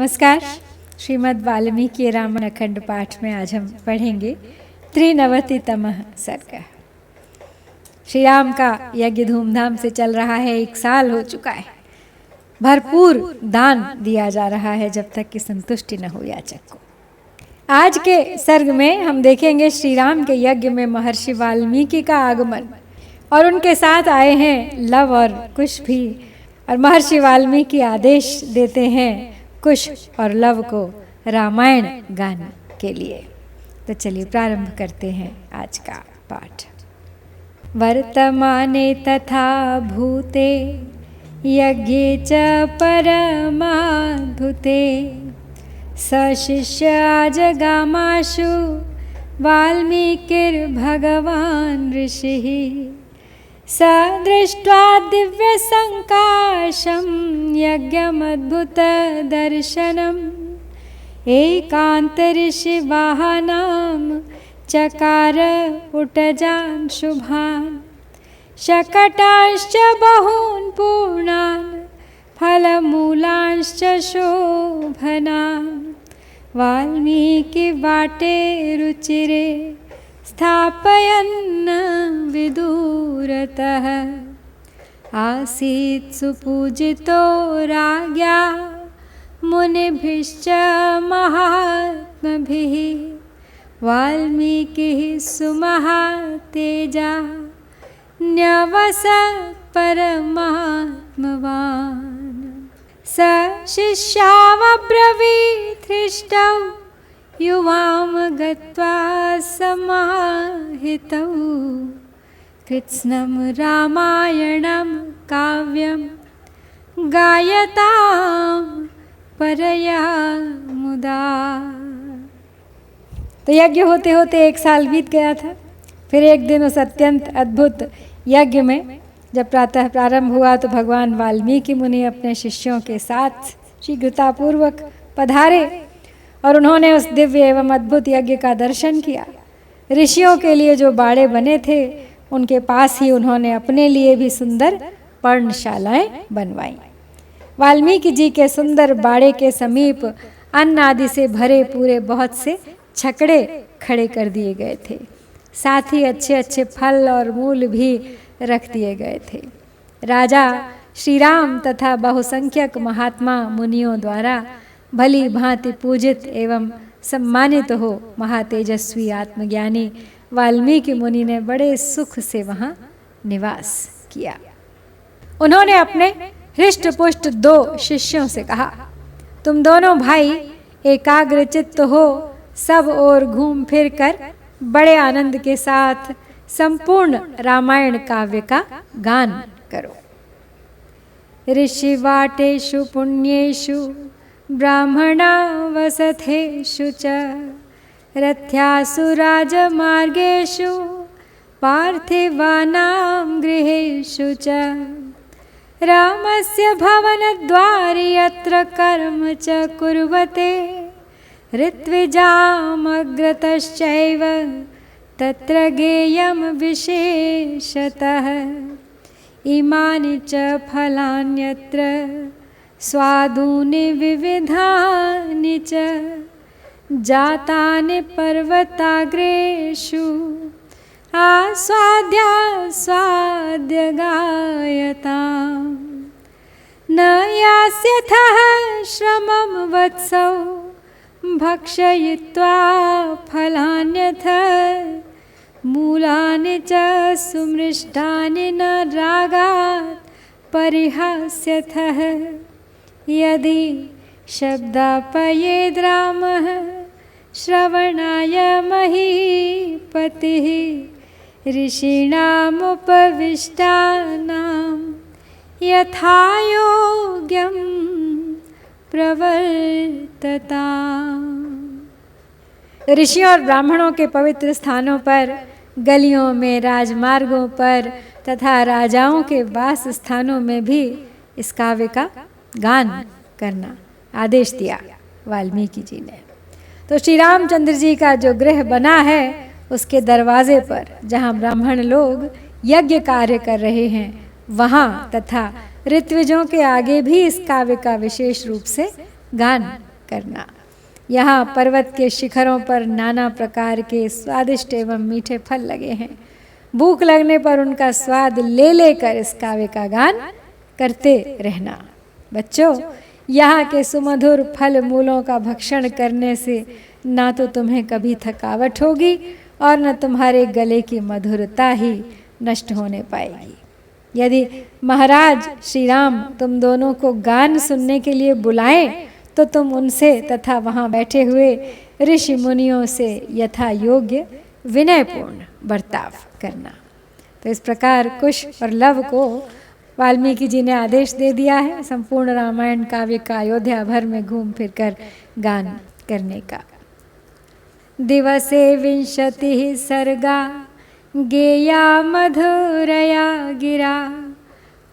नमस्कार। श्रीमद् वाल्मीकि रामायण अखंड पाठ में आज हम पढ़ेंगे 93तमः सर्ग। श्री राम का यज्ञ धूमधाम से चल रहा है, 1 साल हो चुका है। भरपूर दान दिया जा रहा है जब तक कि संतुष्टि न हो याचक को। आज के सर्ग में हम देखेंगे श्री राम के यज्ञ में महर्षि वाल्मीकि का आगमन और उनके साथ आए हैं लव और कुश भी। और महर्षि वाल्मीकि आदेश देते हैं कुश और लव को रामायण गाने के लिए। तो चलिए प्रारंभ करते हैं आज का पाठ। वर्तमाने तथा भूते यज्ञे च परमाद्भुते सशिष्य जगामाशु वाल्मीकिर्भगवान् ऋषिः स दृष्ट्वा दिव्यसङ्काशं यज्ञमद्भुतदर्शनम् एकान्तऋषिवाहनां चकार उटजान् शुभान् शकटांश्च बहून् पूर्णान् फलमूलांश्च शोभनान् वाल्मीकिवाटे रुचिरे स्थापयन् विदूरतः आसीत् सुपूजितो राज्ञा मुनिभिश्च महात्मभिः वाल्मीकिः सुमहातेजा न्यवसत् परमात्मवान् स शिष्यावब्रवीत् हृष्टौ युवां गत्वा समाहितौ कृत्स्नं रामायणं काव्यं गायतां परया मुदा। तो यज्ञ होते होते 1 साल बीत गया था। फिर एक दिन उस अत्यंत अद्भुत यज्ञ में जब प्रातः प्रारंभ हुआ तो भगवान वाल्मीकि मुनि अपने शिष्यों के साथ शीघ्रतापूर्वक पधारे और उन्होंने उस दिव्य एवं अद्भुत यज्ञ का दर्शन किया। ऋषियों के लिए जो बाड़े बने थे उनके पास ही उन्होंने अपने लिए भी सुंदर पर्णशालाएं बनवाई। वाल्मीकि जी के सुंदर बाड़े के समीप अन्न आदि से भरे पूरे बहुत से छकड़े खड़े कर दिए गए थे। साथ ही अच्छे अच्छे फल और मूल भी रख दिए गए थे। राजा श्री राम तथा बहुसंख्यक महात्मा मुनियों द्वारा भली भांति पूजित एवं सम्मानित हो महातेजस्वी आत्मज्ञानी वाल्मीकि मुनि ने बड़े सुख से वहाँ निवास किया। उन्होंने अपने हृष्ट पुष्ट 2 शिष्यों से कहा, तुम दोनों भाई एकाग्रचित्त हो सब ओर घूम फिर कर बड़े आनंद के साथ संपूर्ण रामायण काव्य का गान करो। ऋषिवाटेषु पुण्येषु ब्राह्मणा वसथेषु च रथ्यासु राजमार्गेषु पार्थिवानां गृहेषु च रामस्य भवनद्वारि यत्र कर्म च कुर्वते ऋत्विजामग्रतश्चैव तत्र गेयं विशेषतः इमानि च फलान्यत्र स्वादूनि विविधानि च जातानि पर्वताग्रेषु आस्वाद्यास्वाद्यगायताम् न यास्यथः श्रमं वत्सौ भक्षयित्वा फलान्यथ मूलानि च सुमृष्टानि न रागात् परिहास्यथः यदि शब्दापयेद् रामः श्रवणाय महीपतिः ऋषीणामुपविष्टानां यथा योग्यं प्रवर्तताम्। ऋषियों और ब्राह्मणों के पवित्र स्थानों पर, गलियों में, राजमार्गों पर तथा राजाओं के वास स्थानों में भी इस काव्य का गान करना आदेश दिया वाल्मीकि जी ने। तो श्री रामचंद्र जी का जो गृह बना है उसके दरवाजे पर जहाँ ब्राह्मण लोग यज्ञ कार्य कर रहे हैं वहाँ तथा ऋत्विजों के आगे भी इस काव्य का विशेष रूप से गान करना। यहाँ पर्वत के शिखरों पर नाना प्रकार के स्वादिष्ट एवं मीठे फल लगे हैं। भूख लगने पर उनका स्वाद ले लेकर इस काव्य का गान करते रहना। बच्चों, यहाँ के सुमधुर फल मूलों का भक्षण करने से ना तो तुम्हें कभी थकावट होगी और न तुम्हारे गले की मधुरता ही नष्ट होने पाएगी। यदि महाराज श्री राम तुम दोनों को गान सुनने के लिए बुलाएं तो तुम उनसे तथा वहाँ बैठे हुए ऋषि मुनियों से यथा योग्य विनयपूर्ण बर्ताव करना। तो इस प्रकार कुश और लव को वाल्मीकि जी ने आदेश दे दिया है संपूर्ण रामायण काव्य का अयोध्या भर में घूम फिर कर गान करने का। दिवसे विंशतिः सर्गा गेया मधुरया गिरा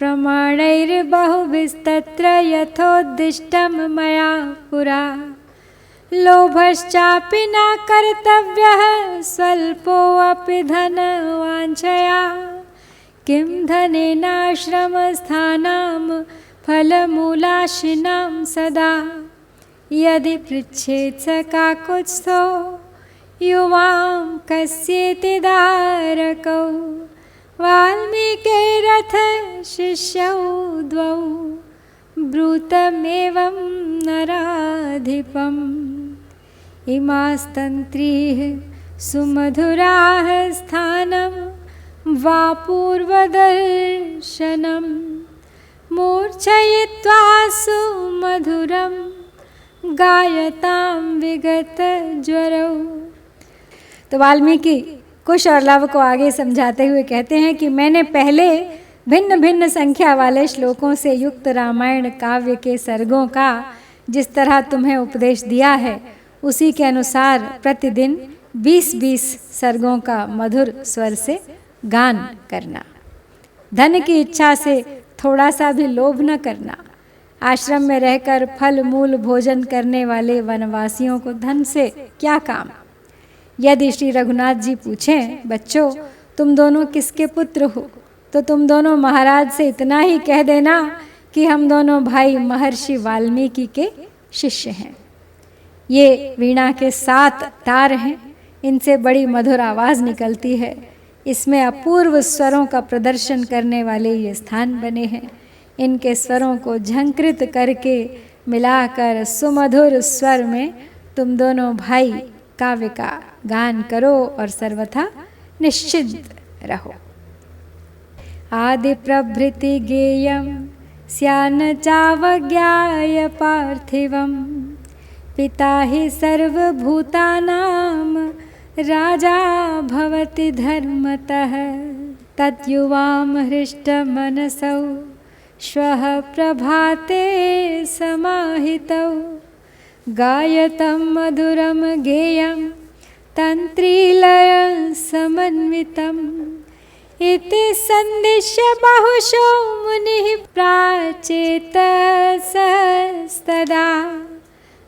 प्रमाणैर्बहुभिस्तत्र यथोद्दिष्टं मया पुरा लोभश्चापि न कर्तव्यः स्वल्पोऽपि धनवाञ्छया किं धनेनाश्रमस्थानां फलमूलाशिनां सदा यदि पृच्छेत् स काकुत्स्थो युवां कस्येति दारकौ वाल्मीकिरथ शिष्यौ द्वौ ब्रूतमेवं नराधिपम् इमास्तन्त्रीः सुमधुराः स्थानं वा पूर्वदर्शनं मूर्छयित्वा सुमधुरं गायतां विगत ज्वरौ। तो वाल्मीकि कुश और लव को आगे समझाते हुए कहते हैं कि मैंने पहले भिन्न भिन्न संख्या वाले श्लोकों से युक्त रामायण काव्य के सर्गों का जिस तरह तुम्हें उपदेश दिया है उसी के अनुसार प्रतिदिन 20-20 सर्गों का मधुर स्वर से गान करना। धन की इच्छा से थोड़ा सा भी लोभ न करना। आश्रम में रहकर फल मूल भोजन करने वाले वनवासियों को धन से क्या काम। यदि श्री रघुनाथ जी पूछें, बच्चों तुम दोनों किसके पुत्र हो, तो तुम दोनों महाराज से इतना ही कह देना कि हम दोनों भाई महर्षि वाल्मीकि के शिष्य हैं। ये वीणा के 7 तार हैं, इनसे बड़ी मधुर आवाज़ निकलती है। इसमें अपूर्व स्वरों का प्रदर्शन करने वाले ये स्थान बने हैं। इनके स्वरों को झंकृत करके मिलाकर सुमधुर स्वर में तुम दोनों भाई काव्य का गान करो और सर्वथा निश्चिंत रहो। आदि प्रभृति गेयं स्यान्न चावज्ञाय पार्थिवं पिता हि सर्वभूतानां राजा भवति धर्मतः तद्युवां हृष्टमनसौ श्वः प्रभाते समाहितौ गायतं मधुरं गेयं तन्त्रीलय समन्वितम् इति सन्दिश्य बहुशो मुनिः प्राचेतसस्तदा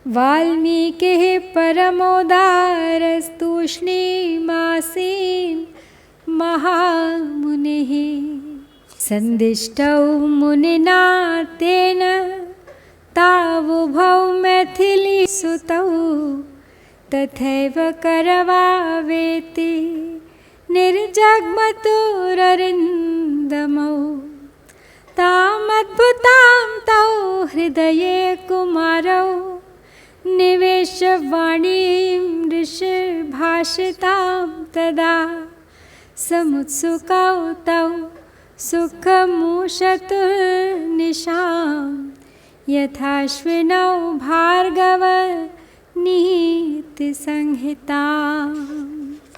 वाल्मीकिः परमोदारस्तूष्णीमासीन् महामुनिः सन्दिष्टौ मुनिना तेन तावुभौ मैथिलीसुतौ तथैव करवावेति निर्जग्मतुररिन्दमौ तामद्भुतां तौ हृदये कुमारौ निवेश्य वाणीं ऋषिभाषितां तदा समुत्सुकौ तौ सुखमुशतुर्निशाम् यथाश्विनौ भार्गव नीति संहिता।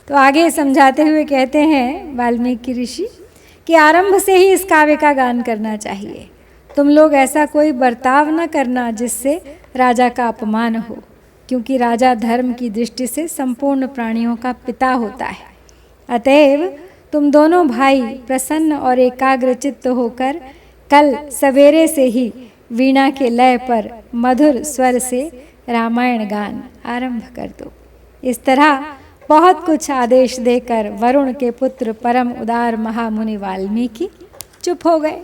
तो आगे समझाते हुए कहते हैं वाल्मीकि ऋषि कि आरंभ से ही इस काव्य का गान करना चाहिए। तुम लोग ऐसा कोई बर्ताव न करना जिससे राजा का अपमान हो, क्योंकि राजा धर्म की दृष्टि से संपूर्ण प्राणियों का पिता होता है। अतएव तुम दोनों भाई प्रसन्न और एकाग्रचित्त होकर कल सवेरे से ही वीणा के लय पर मधुर स्वर से रामायण गान आरंभ कर दो। इस तरह बहुत कुछ आदेश देकर वरुण के पुत्र परम उदार महामुनि वाल्मीकि चुप हो गए।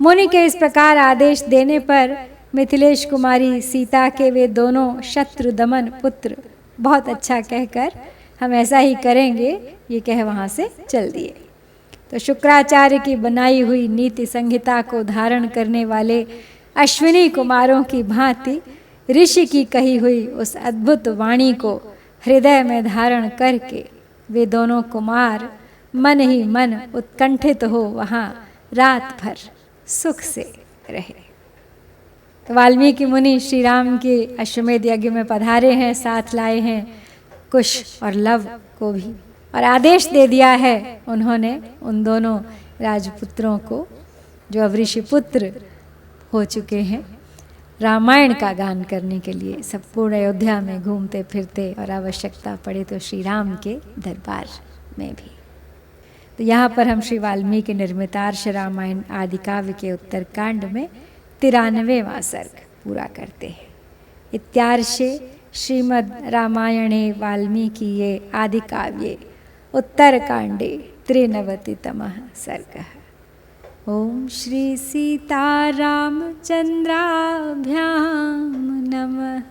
मुनि के इस प्रकार आदेश देने पर मिथिलेश कुमारी सीता के वे दोनों शत्रु दमन पुत्र, बहुत अच्छा कहकर हम ऐसा ही करेंगे, ये कह वहाँ से चल दिए। तो शुक्राचार्य की बनाई हुई नीति संहिता को धारण करने वाले अश्विनी कुमारों की भांति ऋषि की कही हुई उस अद्भुत वाणी को हृदय में धारण करके वे दोनों कुमार मन ही मन उत्कंठित हो वहाँ रात भर सुख से रहे। तो वाल्मीकि मुनि श्री राम के अश्वमेध यज्ञ में पधारे हैं, साथ लाए हैं कुश और लव को भी, और आदेश दे दिया है उन्होंने उन दोनों राजपुत्रों को जो अब ऋषिपुत्र हो चुके हैं, रामायण का गान करने के लिए सब पूर्ण अयोध्या में घूमते फिरते, और आवश्यकता पड़े तो श्री राम के दरबार में भी। तो यहाँ पर हम श्री वाल्मीकि निर्मितार्ष रामायण आदि काव्य के उत्तरकांड में 93वां सर्ग पूरा करते हैं। इत्यार्षे श्रीमद् रामायणे वाल्मीकिये आदि काव्ये उत्तरकांडे 93तमः सर्गः। ओम श्री सीतारामचंद्राभ्यां नमः।